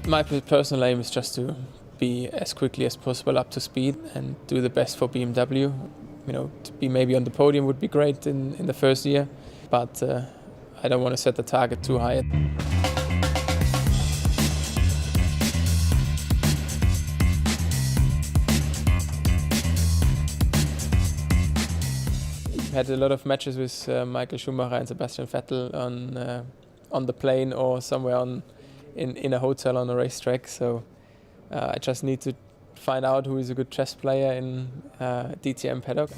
My personal aim is just to be as quickly as possible up to speed and do the best for BMW. You know, to be maybe on the podium would be great in the first year, but I don't want to set the target too high. Had a lot of matches with Michael Schumacher and Sebastian Vettel on the plane or somewhere in a hotel on a racetrack. So I just need to find out who is a good chess player in DTM paddock.